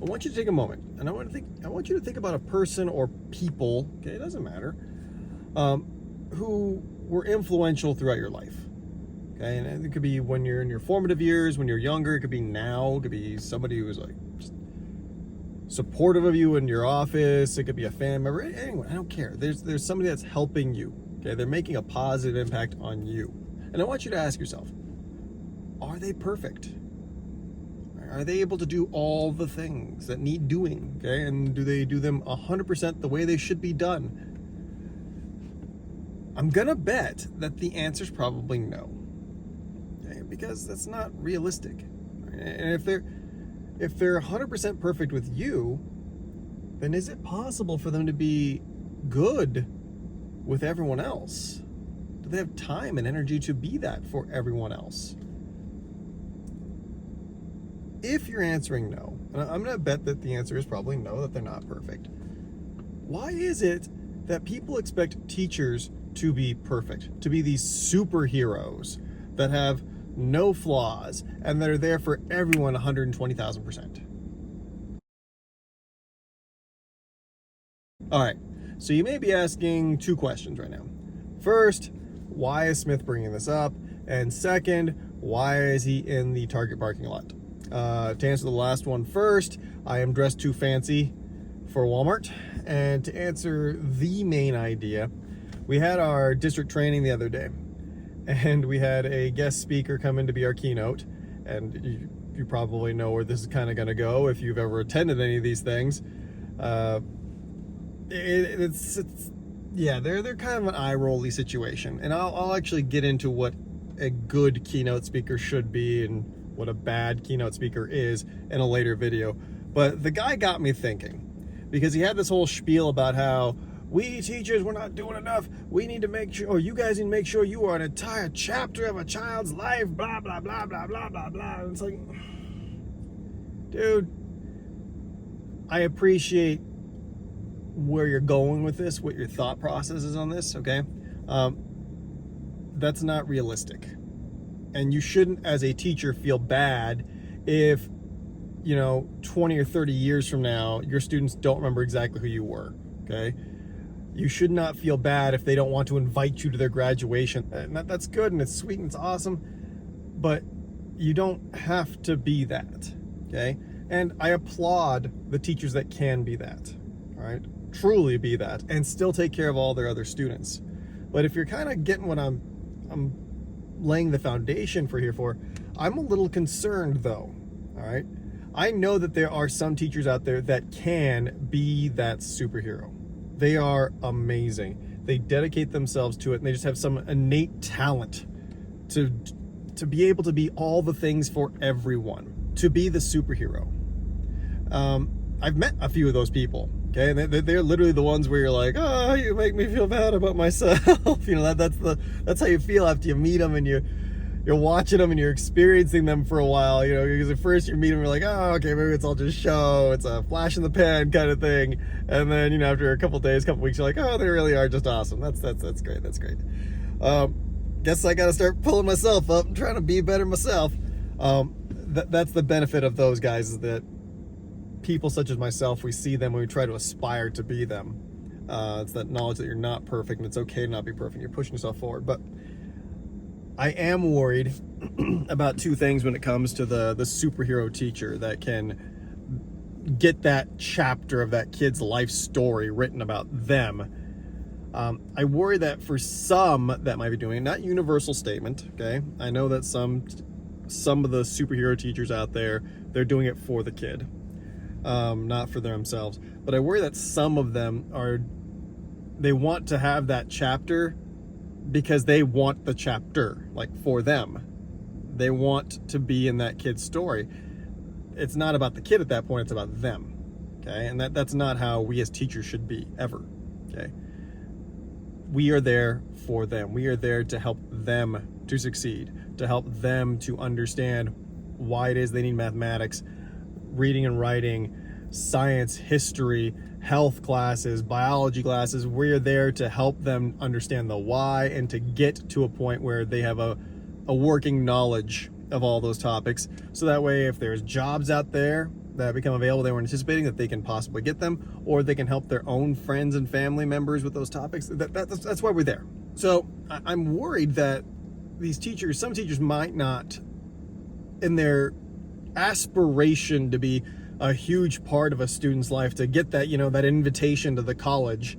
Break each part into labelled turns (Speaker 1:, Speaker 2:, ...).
Speaker 1: I want you to take a moment, and I want you to think about a person or people, okay, it doesn't matter, who were influential throughout your life. Okay, and it could be when you're in your formative years, when you're younger, it could be now, it could be somebody who was like just supportive of you in your office, it could be a family member, anyone, I don't care. There's somebody that's helping you. Okay, they're making a positive impact on you. And I want you to ask yourself, are they perfect? Are they able to do all the things that need doing? Okay, and do they do them 100% the way they should be done? I'm gonna bet that the answer is probably no. Okay, because that's not realistic. And if they're 100% perfect with you, then is it possible for them to be good with everyone else? Do they have time and energy to be that for everyone else? If you're answering no, and I'm going to bet that the answer is probably no, that they're not perfect, why is it that people expect teachers to be perfect, to be these superheroes that have no flaws and that are there for everyone 120,000%? All right, so you may be asking two questions right now. First, why is Smith bringing this up? And second, why is he in the Target parking lot? To answer the last one first, I am dressed too fancy for Walmart. And to answer the main idea, we had our district training the other day, and we had a guest speaker come in to be our keynote. And you probably know where this is kind of going to go if you've ever attended any of these things. They're kind of an eye-rolly situation, and I'll actually get into what a good keynote speaker should be and what a bad keynote speaker is in a later video. But the guy got me thinking, because he had this whole spiel about how we teachers, we're not doing enough. We need to make sure, or you guys need to make sure you are an entire chapter of a child's life, blah, blah, blah, blah, blah, blah, blah. And it's like, dude, I appreciate where you're going with this, what your thought process is on this, okay? That's not realistic. And you shouldn't, as a teacher, feel bad if, 20 or 30 years from now, your students don't remember exactly who you were, okay? You should not feel bad if they don't want to invite you to their graduation. And that's good and it's sweet and it's awesome, but you don't have to be that, okay? And I applaud the teachers that can be that, all right? Truly be that and still take care of all their other students. But if you're kind of getting what I'm laying the foundation for, I'm a little concerned though, all right? I know that there are some teachers out there that can be that superhero. They are amazing. They dedicate themselves to it, and they just have some innate talent to be able to be all the things for everyone, to be the superhero. I've met a few of those people, okay? And they're literally the ones where you're like, oh, you make me feel bad about myself. That's how you feel after you meet them and you're watching them and you're experiencing them for a while, because at first you meet them, you're like, oh, okay, maybe it's all just show. It's a flash in the pan kind of thing. And then, after a couple days, couple weeks, you're like, oh, they really are just awesome. That's great. That's great. Guess I got to start pulling myself up and trying to be better myself. That's the benefit of those guys, is that people such as myself, we see them and we try to aspire to be them. It's that knowledge that you're not perfect and it's okay to not be perfect. You're pushing yourself forward. But I am worried about two things when it comes to the superhero teacher that can get that chapter of that kid's life story written about them. I worry that for some that might be doing it, not universal statement, okay? I know that some of the superhero teachers out there, they're doing it for the kid. Not for themselves. But I worry that some of them they want to have that chapter because they want the chapter, like, for them. They want to be in that kid's story. It's not about the kid at that point, it's about them, okay? And that's not how we as teachers should be, ever, okay? We are there for them. We are there to help them to succeed, to help them to understand why it is they need mathematics, reading and writing, science, history, health classes, biology classes. We're there to help them understand the why and to get to a point where they have a working knowledge of all those topics. So that way, if there's jobs out there that become available they were anticipating, that they can possibly get them, or they can help their own friends and family members with those topics. That's why we're there. So I'm worried that some teachers might not, in their aspiration to be a huge part of a student's life, to get that, that invitation to the college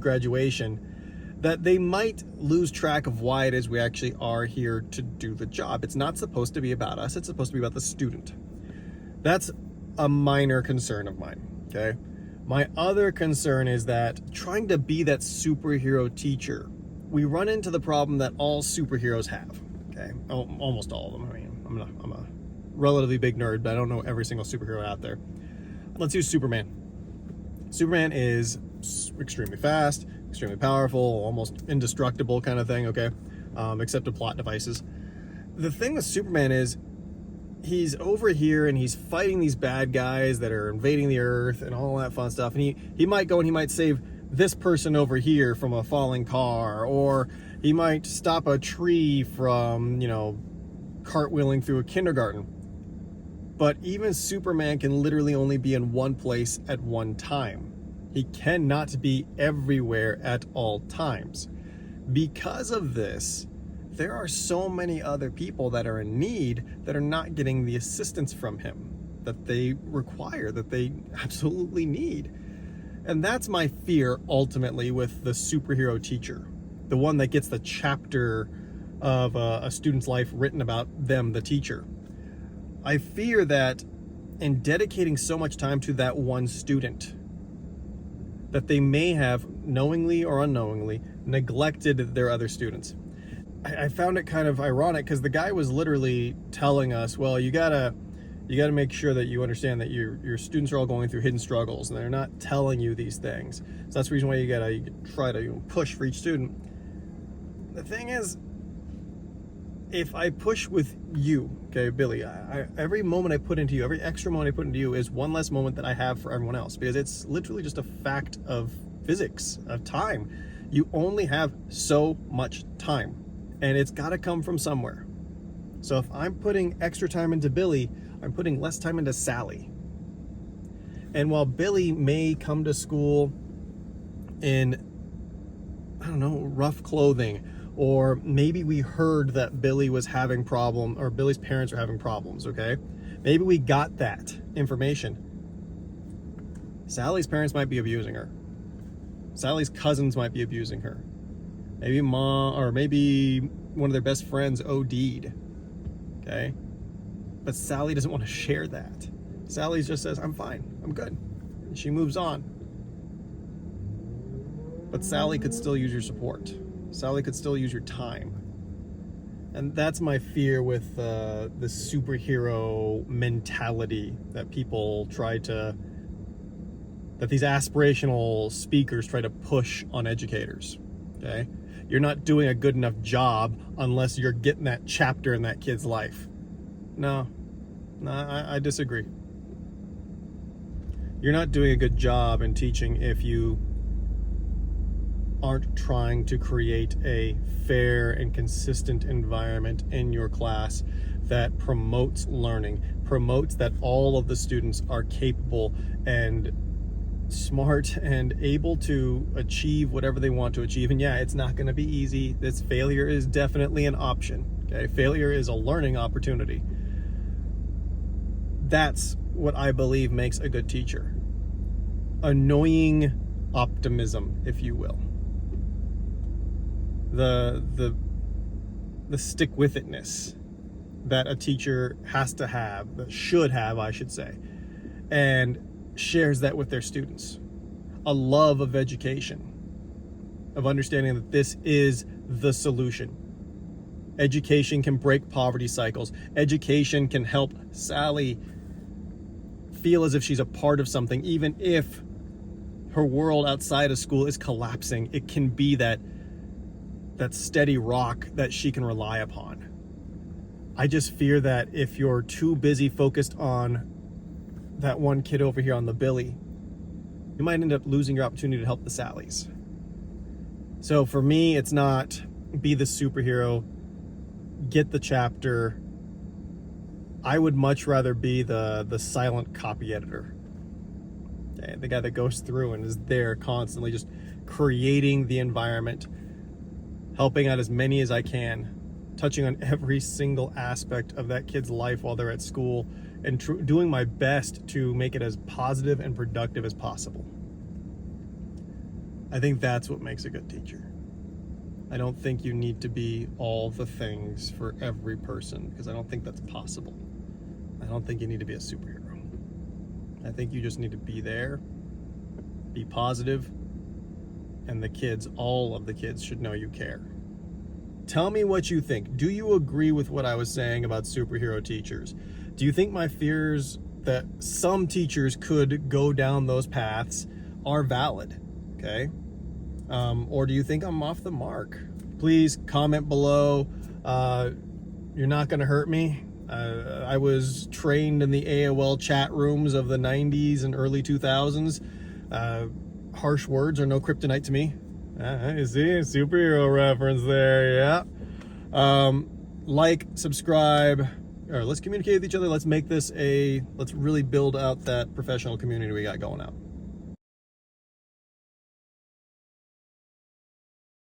Speaker 1: graduation, that they might lose track of why it is we actually are here to do the job. It's not supposed to be about us. It's supposed to be about the student. That's a minor concern of mine, okay? My other concern is that trying to be that superhero teacher, we run into the problem that all superheroes have, okay? Almost all of them. I mean, I'm a relatively big nerd, but I don't know every single superhero out there. Let's use Superman. Superman is extremely fast, extremely powerful, almost indestructible kind of thing, okay? Except to plot devices. The thing with Superman is he's over here and he's fighting these bad guys that are invading the earth and all that fun stuff. And he might go and he might save this person over here from a falling car, or he might stop a tree from, cartwheeling through a kindergarten. But even Superman can literally only be in one place at one time. He cannot be everywhere at all times. Because of this, there are so many other people that are in need that are not getting the assistance from him that they require, that they absolutely need. And that's my fear ultimately with the superhero teacher, the one that gets the chapter of a student's life written about them, the teacher. I fear that in dedicating so much time to that one student, that they may have, knowingly or unknowingly, neglected their other students. I found it kind of ironic because the guy was literally telling us, well, you gotta make sure that you understand that your students are all going through hidden struggles and they're not telling you these things. So that's the reason why you gotta try to push for each student. The thing is, if I push with you, okay, Billy, every moment I put into you, every extra moment I put into you is one less moment that I have for everyone else, because it's literally just a fact of physics, of time. You only have so much time, and it's got to come from somewhere. So if I'm putting extra time into Billy, I'm putting less time into Sally. And while Billy may come to school in, rough clothing, or maybe we heard that Billy was having problem, or Billy's parents are having problems, okay? Maybe we got that information. Sally's parents might be abusing her. Sally's cousins might be abusing her. Maybe maybe one of their best friends OD'd, okay? But Sally doesn't want to share that. Sally just says, I'm fine, I'm good. And she moves on. But Sally could still use your support. Sally could still use your time. And that's my fear with the superhero mentality that that these aspirational speakers try to push on educators, okay? You're not doing a good enough job unless you're getting that chapter in that kid's life. No, I disagree. You're not doing a good job in teaching if you aren't trying to create a fair and consistent environment in your class that promotes learning, promotes that all of the students are capable and smart and able to achieve whatever they want to achieve. And yeah, it's not going to be easy. This failure is definitely an option. Okay, failure is a learning opportunity. That's what I believe makes a good teacher. Annoying optimism, if you will. The stick-with-itness that a teacher has to have, that should have, I should say, and shares that with their students. A love of education, of understanding that this is the solution. Education can break poverty cycles. Education can help Sally feel as if she's a part of something, even if her world outside of school is collapsing. It can be that steady rock that she can rely upon. I just fear that if you're too busy focused on that one kid over here on the Billy, you might end up losing your opportunity to help the Sallys. So for me, it's not be the superhero, get the chapter, I would much rather be the silent copy editor. Okay? The guy that goes through and is there constantly just creating the environment, helping out as many as I can, touching on every single aspect of that kid's life while they're at school, and doing my best to make it as positive and productive as possible. I think that's what makes a good teacher. I don't think you need to be all the things for every person, because I don't think that's possible. I don't think you need to be a superhero. I think you just need to be there, be positive, and the kids, all of the kids, should know you care. Tell me what you think. Do you agree with what I was saying about superhero teachers? Do you think my fears that some teachers could go down those paths are valid? Okay. Or do you think I'm off the mark? Please comment below. You're not going to hurt me. I was trained in the AOL chat rooms of the 90s and early 2000s. Harsh words are no kryptonite to me. You see a superhero reference there, yeah. Like, subscribe, or let's communicate with each other. Let's make this let's really build out that professional community we got going out.